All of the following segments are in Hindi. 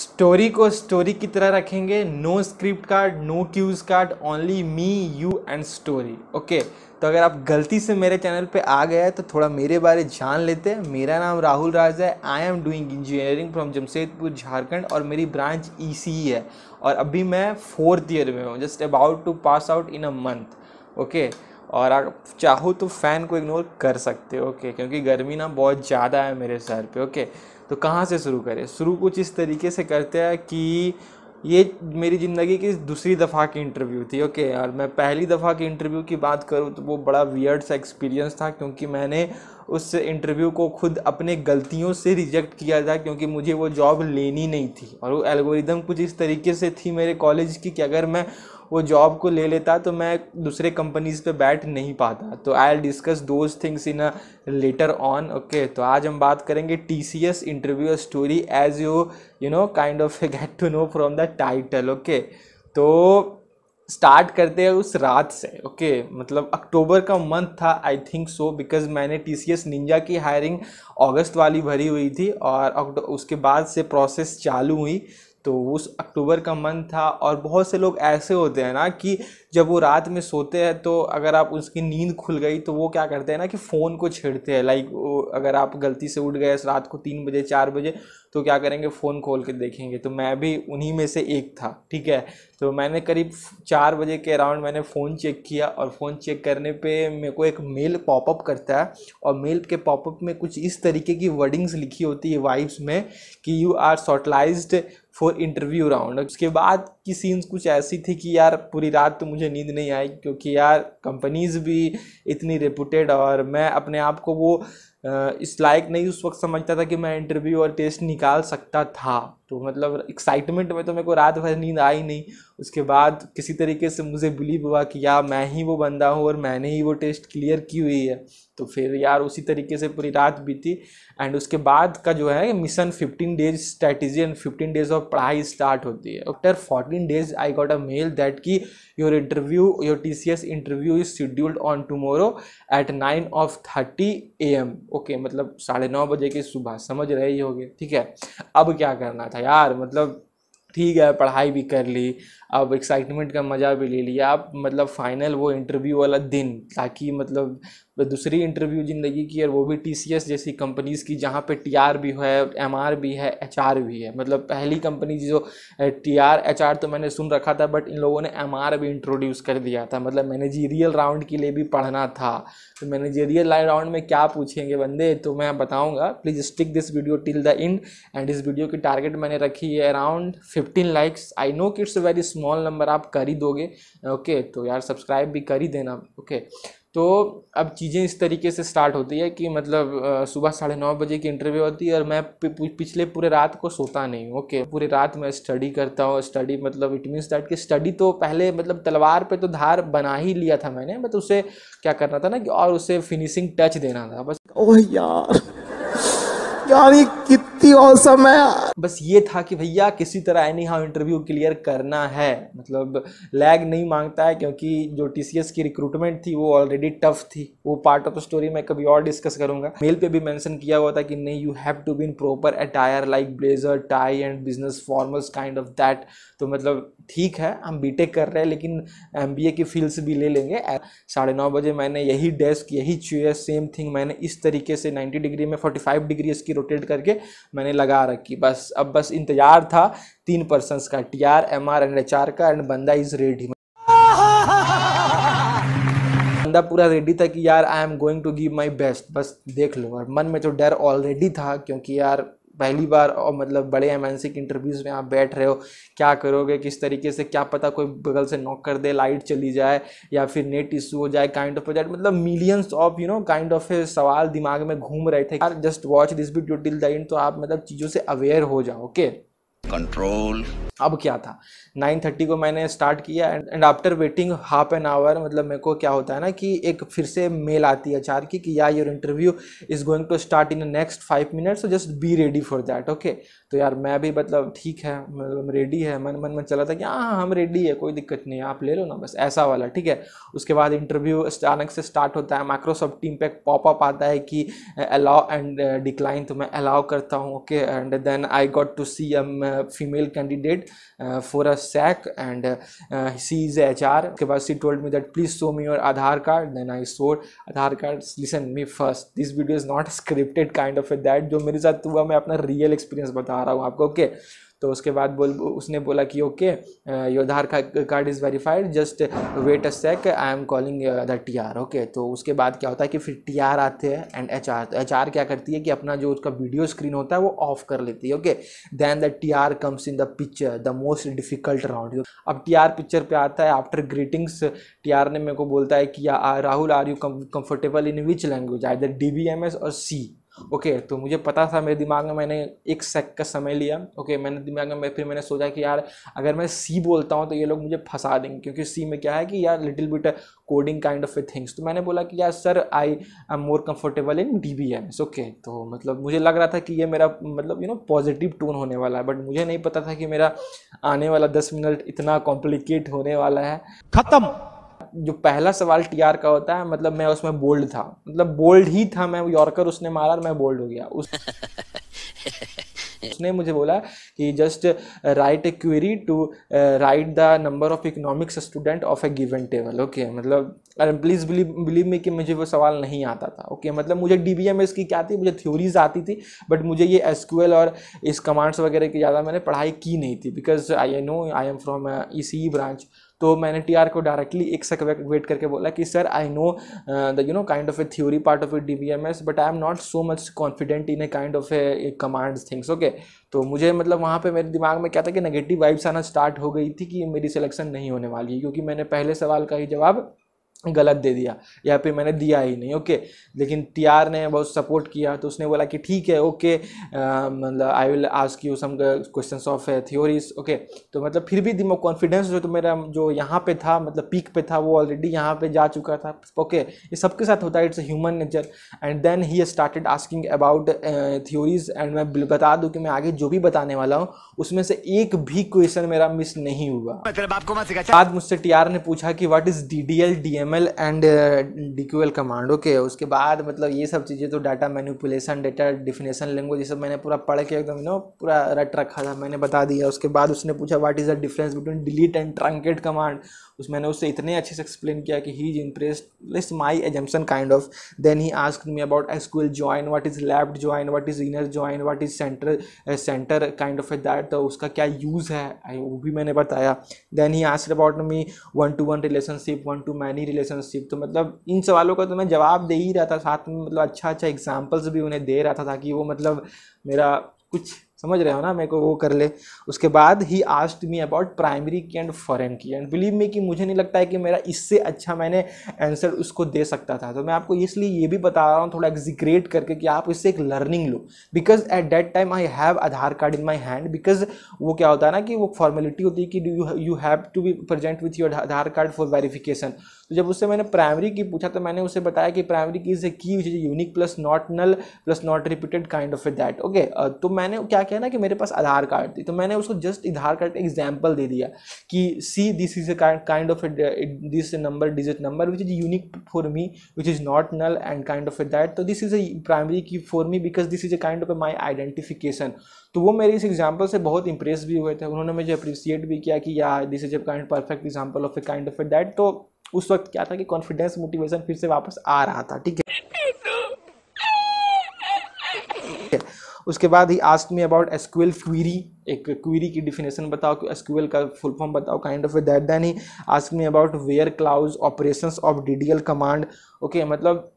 स्टोरी को स्टोरी की तरह रखेंगे, no script card, no cues card, only me, you and story. Okay, तो अगर आप गलती से मेरे चैनल पे आ गए हैं तो थोड़ा मेरे बारे जान लेते हैं। मेरा नाम राहुल राज है। I am doing engineering from Jamshedpur Jharkhand और मेरी ब्रांच ईसीई है और अभी मैं 4th ईयर में हूँ, just about to pass out in a month. Okay, और आप चाहो तो फ़ैन को इग्नोर कर सकते हो। ओके, क्योंकि गर्मी ना बहुत ज़्यादा है मेरे सर पे। ओके, तो कहाँ से शुरू करें? शुरू कुछ इस तरीके से करते हैं कि ये मेरी ज़िंदगी की दूसरी दफ़ा की इंटरव्यू थी। ओके, और मैं पहली दफ़ा की इंटरव्यू की बात करूँ तो वो बड़ा वियर्ड सा एक्सपीरियंस था, क्योंकि मैंने उस इंटरव्यू को खुद अपने गलतियों से रिजेक्ट किया था, क्योंकि मुझे वो जॉब लेनी नहीं थी। और वो एल्गोरिदम कुछ इस तरीके से थी मेरे कॉलेज की कि अगर मैं वो जॉब को ले लेता तो मैं दूसरे कंपनीज पे बैठ नहीं पाता। तो I will discuss those things in a later on. Okay, तो आज हम बात करेंगे TCS interview story, as you know kind of get to know from the title. Okay, तो स्टार्ट करते हैं उस रात से। ओके, मतलब अक्टूबर का मंथ था, आई थिंक सो, बिकॉज मैंने TCS निंजा की हायरिंग अगस्त वाली भरी हुई थी और उसके बाद से प्रोसेस चालू हुई। तो उस अक्टूबर का मंथ था और बहुत से लोग ऐसे होते हैं ना कि जब वो रात में सोते हैं तो अगर आप उसकी नींद खुल गई तो वो क्या करते हैं ना कि फ़ोन को छेड़ते हैं। लाइक अगर आप गलती से उठ गए रात को 3 बजे 4 बजे तो क्या करेंगे, फ़ोन खोल के देखेंगे। तो मैं भी उन्हीं में से एक था। ठीक है, तो मैंने करीब 4 बजे के अराउंड मैंने फ़ोन चेक किया और फ़ोन चेक करने पे मेरे को एक मेल पॉपअप करता है और मेल के पॉपअप में कुछ इस तरीके की वर्डिंग्स लिखी होती है वाइब्स में कि you are shortlisted for interview round. उसके बाद की सीन्स कुछ ऐसी थी कि यार पूरी रात तो मुझे नींद नहीं आई, क्योंकि यार कंपनीज भी इतनी रेपुटेड और मैं अपने आप को वो इस लायक नहीं उस वक्त समझता था कि मैं इंटरव्यू और टेस्ट निकाल सकता था। तो मतलब एक्साइटमेंट में तो मेरे को रात भर नींद आई नहीं। उसके बाद किसी तरीके से मुझे बिलीव हुआ कि यार मैं ही वो बंदा हूँ और मैंने ही वो टेस्ट क्लियर की हुई है। तो फिर यार उसी तरीके से पूरी रात बीती एंड उसके बाद का जो है mission 15 days strategy and 15 days of पढ़ाई स्टार्ट होती है। After 14 days I got a mail that की your TCS interview is scheduled on tomorrow at 9:30 AM। Okay, मतलब 9:30 बजे की सुबह, समझ रहे ही होगे। ठीक है, अब क्या करना था यार, मतलब ठीक है पढ़ाई भी कर ली, अब एक्साइटमेंट का मज़ा भी ले लिया। अब मतलब फाइनल वो इंटरव्यू वाला दिन, ताकि मतलब दूसरी इंटरव्यू ज़िंदगी की और वो भी TCS जैसी कंपनीज़ की जहाँ पे TR भी है, MR भी है, HR भी है। मतलब पहली कंपनी जो TR HR तो मैंने सुन रखा था, बट इन लोगों ने MR भी इंट्रोड्यूस कर दिया था। मतलब मैनेजरियल राउंड के लिए भी पढ़ना था। तो मैनेजरियल राउंड में क्या पूछेंगे बंदे, तो मैं बताऊँगा। Please stick this video till the end. And इस वीडियो की टारगेट मैंने रखी है अराउंड 15 लाइक्स। आई नो कि it's a very small number, आप कर ही दोगे। ओके, तो यार सब्सक्राइब भी कर ही देना। ओके, तो अब चीज़ें इस तरीके से स्टार्ट होती है कि मतलब सुबह 9:30 बजे की इंटरव्यू होती है और मैं पिछले पूरे रात को सोता नहीं हूँ। ओके, पूरी रात मैं स्टडी करता हूँ। स्टडी मतलब इट मीन्स दैट कि स्टडी तो पहले मतलब तलवार पे तो धार बना ही लिया था मैंने, बट उसे क्या करना था ना कि और उसे फिनिशिंग टच देना था बस। ओह यार, यार ये कितनी औसम है। बस ये था कि भैया किसी तरह एनी हाउ इंटरव्यू क्लियर करना है। मतलब लैग नहीं मांगता है, क्योंकि जो TCS की रिक्रूटमेंट थी वो ऑलरेडी टफ थी। वो पार्ट ऑफ द स्टोरी मैं कभी और डिस्कस करूंगा। मेल पे भी मेंशन किया हुआ था कि नहीं, you have to be in proper attire like blazer, tie and business formals kind of that. तो मतलब ठीक है, हम बीटेक कर रहे हैं लेकिन MBA की फील्ड्स भी ले लेंगे। 9:30 बजे मैंने यही डेस्क, यही चेयर, सेम थिंग मैंने इस तरीके से 90 डिग्री में 45 डिग्री इसकी रोटेट करके मैंने लगा रखी। बस अब बस इंतजार था 3 पर्सन्स का, TR MR एंड HR का, एंड बंदा इज रेडी। बंदा पूरा रेडी था कि यार I am going to give my best, बस देख लो। और मन में तो डर ऑलरेडी था, क्योंकि यार पहली बार और मतलब बड़े MNC की इंटरव्यूज़ में आप बैठ रहे हो, क्या करोगे, किस तरीके से, क्या पता कोई बगल से नॉक कर दे, लाइट चली जाए या फिर नेट इशू हो जाए, काइंड ऑफ दैट। मतलब मिलियंस ऑफ काइंड ऑफ सवाल दिमाग में घूम रहे थे। यार just watch this video till the end, तो आप मतलब चीज़ों से अवेयर हो जाओ। ओके, कंट्रोल अब क्या था, 9:30 को मैंने स्टार्ट किया and after waiting half an hour मतलब मेरे को क्या होता है ना कि एक फिर से मेल आती है एचआर की कि या your interview is going to start in next 5 minutes, so just be ready for that. Okay, तो यार मैं भी मतलब ठीक है, मतलब रेडी है, मन मन में चला था कि हाँ हम रेडी है, कोई दिक्कत नहीं है, आप ले लो ना, बस ऐसा वाला, ठीक है। उसके बाद इंटरव्यू अचानक से स्टार्ट होता है, माइक्रोसॉफ्ट टीम पे एक पॉपअप आता है कि अलाउ एंड डिक्लाइन, तो मैं अलाउ करता हूँ। Okay, and then I got to see a female candidate for a sack and she is a HR. उसके बाद she told me that please show me your Aadhaar card. Then I showed Aadhaar card. Listen me first, this video is not scripted kind of that, जो मेरे साथ हुआ मैं अपना रियल एक्सपीरियंस बता रहा हूँ आपको। ओके, तो उसके बाद उसने बोला कि okay your Aadhaar card is verified, just wait a sec, I am calling the TR. Okay, तो उसके बाद क्या होता है कि फिर टीआर आते हैं एंड एचआर। तो एचआर क्या करती है कि अपना जो उसका वीडियो स्क्रीन होता है वो ऑफ कर लेती है। Okay, then the TR comes in the picture, the most difficult round. अब टीआर पिक्चर पे आता है, आफ्टर ग्रीटिंग्स टीआर ने मेरे को बोलता है कि Rahul are you comfortable in which language, either DBMS और सी। ओके, तो मुझे पता था, मेरे दिमाग में मैंने एक सेक का समय लिया। ओके, मैंने दिमाग में फिर मैंने सोचा कि यार अगर मैं सी बोलता हूँ तो ये लोग मुझे फंसा देंगे, क्योंकि सी में क्या है कि यार little bit coding kind of A things. तो मैंने बोला कि यार sir I am more comfortable in DBMS. Okay, तो मतलब मुझे लग रहा था कि ये मेरा मतलब पॉजिटिव टोन होने वाला है, बट मुझे नहीं पता था कि मेरा आने वाला 10 मिनट इतना कॉम्प्लिकेट होने वाला है। खत्म। जो पहला सवाल टीआर का होता है, मतलब मैं उसमें बोल्ड था, मतलब बोल्ड ही था, मैं यॉर्कर उसने मारा और मैं बोल्ड हो गया। उसने मुझे बोला कि just write a query to write the number of economics student of a given table. Okay, मतलब प्लीज़ बिलीव मी कि मुझे वो सवाल नहीं आता था। ओके, मतलब मुझे डीबीएमएस की क्या थी, मुझे थ्योरीज आती थी, बट मुझे ये एसक्यूएल और इस कमांड्स वगैरह की ज़्यादा मैंने पढ़ाई की नहीं थी, because I know I am from ECE branch. तो मैंने टीआर को डायरेक्टली एक सेकंड वेट करके बोला कि sir I know the kind of A theory part of A DBMS, but I am not so much confident in A kind of A commands things. Okay, तो मुझे मतलब वहाँ पे मेरे दिमाग में क्या था कि नेगेटिव वाइब्स आना स्टार्ट हो गई थी कि मेरी सिलेक्शन नहीं होने वाली है, क्योंकि मैंने पहले सवाल का ही जवाब गलत दे दिया या फिर मैंने दिया ही नहीं। ओके, लेकिन टीआर ने बहुत सपोर्ट किया, तो उसने बोला कि ठीक है, ओके मतलब I will ask you some questions of theories. Okay, तो मतलब फिर भी दिमाग कॉन्फिडेंस जो तो मेरा जो यहाँ पे था, मतलब पीक पे था, वो ऑलरेडी यहाँ पे जा चुका था। ओके, ये सबके साथ होता है, it's human nature. And then he started asking about theories, and मैं बता दूँ कि मैं आगे जो भी बताने वाला हूँ उसमें से एक भी क्वेश्चन मेरा मिस नहीं हुआ। मतलब आपको मत सिखा। बाद मुझसे टीआर ने पूछा कि what is DDL, DML and DQL command. Okay, उसके बाद मतलब ये सब चीज़ें तो data manipulation, data definition language, ये सब मैंने पूरा पढ़ के एकदम पूरा रट रखा था, मैंने बता दिया। उसके बाद उसने पूछा what is the difference between delete and truncate command. मैंने उससे इतने अच्छे से एक्सप्लेन किया कि he is impressed, least my assumption kind of. Then he asked me about SQL join, what is left join, what is inner join, what is center kind of that, तो उसका क्या यूज़ है वो भी मैंने बताया। Then he asked about me 1-to-1 relationship, 1-to-many relationship. तो मतलब इन सवालों का तो मैं जवाब दे ही रहा था, साथ में मतलब अच्छा एग्जाम्पल्स भी उन्हें दे रहा था ताकि वो मतलब मेरा कुछ समझ रहे हो ना मेरे को वो कर ले। उसके बाद he asked me about primary की एंड फॉरेन की, एंड बिलीव मी कि मुझे नहीं लगता है कि मेरा इससे अच्छा मैंने आंसर उसको दे सकता था। तो मैं आपको इसलिए ये भी बता रहा हूँ थोड़ा एग्जीक्रेट करके कि आप इससे एक learning low, because at that time I have Aadhaar card in my hand. Because वो क्या होता है ना कि वो फॉर्मेलिटी होती है कि you have to be present with your Aadhaar card for verification. तो जब उससे मैंने प्राइमरी की पूछा तो मैंने उसे बताया कि प्राइमरी की is a key which is unique plus not null plus not repeated kind of a that. Okay, तो मैंने क्या किया ना कि मेरे पास आधार कार्ड थी, तो मैंने उसको जस्ट आधार कार्ड का एग्जाम्पल दे दिया कि see this is a kind of this number digit number which is unique for me which is not null and kind of a that, तो this is a primary key for me because this is a kind of a my identification. तो वो मेरे इस एग्जाम्पल से बहुत इंप्रेस भी हुए थे, उन्होंने मुझे अप्रिशिएट भी किया कि या this is a kind perfect example of A kind of a that. तो उस वक्त क्या था कि कॉन्फिडेंस मोटिवेशन फिर से वापस आ रहा था। ठीक है, उसके बाद he asked me about SQL query, एक क्वेरी की डिफिनेशन बताओ कि एसक्यूएल का फुल फॉर्म बताओ kind of that. Then he asked me about where clause operations of DDL command. Okay, मतलब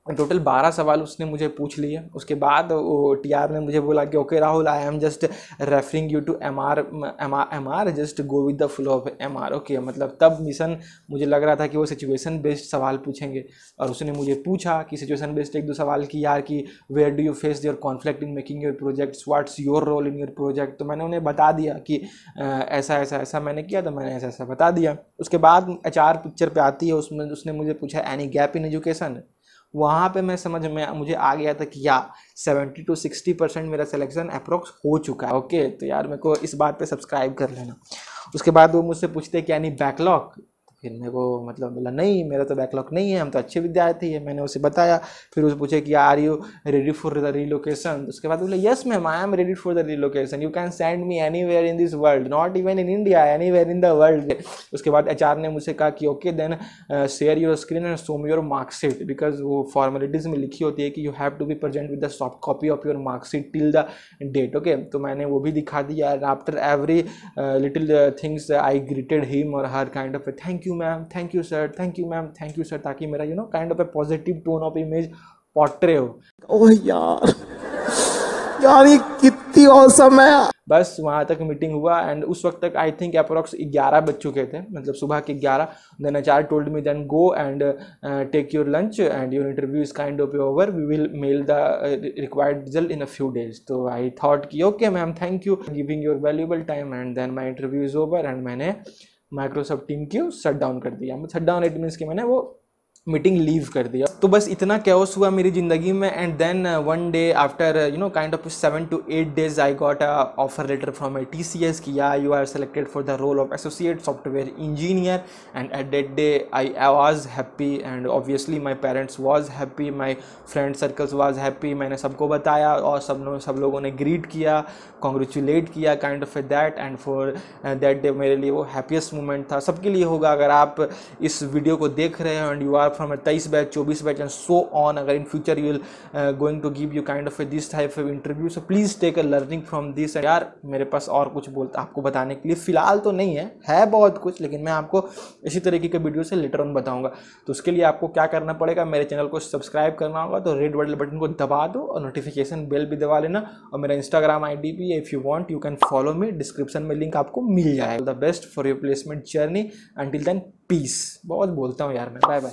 टोटल 12 सवाल उसने मुझे पूछ लिए। उसके बाद वो टीआर ने मुझे बोला कि okay Rahul, I am just referring you to M R, just go with the flow of M R. Okay, मतलब तब मिशन मुझे लग रहा था कि वो सिचुएशन बेस्ड सवाल पूछेंगे, और उसने मुझे पूछा कि सिचुएशन बेस्ड 1-2 सवाल की यार कि where do you face your conflict in making your projects, what's your role in your project. तो मैंने उन्हें बता दिया कि ऐसा ऐसा ऐसा मैंने किया, तो मैंने ऐसा ऐसा बता दिया। उसके बाद एचआर पिक्चर पे आती है, उसमें उसने मुझे पूछा एनी गैप इन एजुकेशन। वहाँ पे मैं समझ में मुझे आ गया था कि या 70 to 60% मेरा सिलेक्शन अप्रोक्स हो चुका है। ओके, तो यार मेरे को इस बात पे सब्सक्राइब कर लेना। उसके बाद वो मुझसे पूछते कि यानी बैकलॉग, फिर मेरे को मतलब बोला नहीं मेरा तो बैकलॉग नहीं है, हम तो अच्छे विद्यार्थी है। मैंने उसे बताया। फिर उसे पूछे कि are you ready for the relocation. उसके बाद बोले yes ma'am, I am ready for the relocation, you can send me anywhere in this world, not even in India, anywhere in the world. उसके बाद एचआर ने मुझसे कहा कि okay then share your screen and show me your marksheet, because वो फॉर्मेलिटीज में लिखी होती है कि you have to be present with the soft copy of your marksheet till the date. Okay, तो मैंने वो भी दिखा दिया। And after every little things I greeted him और हर kind of thank you ma'am, thank you sir, thank you ma'am, thank you sir, ताकि मेरा kind of a positive tone of image portray हो। ओह यार, यार ये कितनी औसम है। बस वहाँ तक मीटिंग हुआ एंड उस वक्त तक आई थिंक अप्रोक्स 11 बज चुके थे, मतलब सुबह के 11। Then HR told me then go and take your lunch and your interview is kind of over, we will mail the required result in a few days. तो आई थॉट कि okay ma'am, thank you giving your valuable time, and then my interview is over and मैंने माइक्रोसॉफ्ट टीम को शट डाउन कर दिया। शट डाउन इट मीन्स कि मैंने वो मीटिंग लीव कर दिया। तो बस इतना कैओस हुआ मेरी ज़िंदगी में। And then one day after kind of 7 to 8 days I got a offer letter from my TCS कि या you are selected for the role of associate software engineer. And at that day I was happy and obviously my parents was happy, my friend circles was happy. मैंने सबको बताया और सब लोगों ने ग्रीट किया, कॉन्ग्रेचुलेट किया kind of that. And for that day मेरे लिए वो हैप्पीएस्ट मोमेंट था। सबके लिए होगा अगर आप इस वीडियो को देख रहे हैं and you are from 23 batch, 24 batch and so on. अगर in future you will going to give you kind of this type of interview, so please take a learning from this. यार मेरे पास और कुछ बोलता आपको बताने के लिए फिलहाल तो नहीं है बहुत कुछ, लेकिन मैं आपको इसी तरीके के वीडियो से लेटर ऑन बताऊंगा। तो उसके लिए आपको क्या करना पड़ेगा, मेरे चैनल को सब्सक्राइब करना होगा, तो रेड वाले बटन को दबा दो और नोटिफिकेशन बेल भी दबा लेना। और मेरा इंस्टाग्राम ID भी है, if you want you can follow me, description में लिंक आपको मिल जाएगा। The best for your placement journey, until then peace. बहुत बोलता हूँ यार मैं, बाय बाय।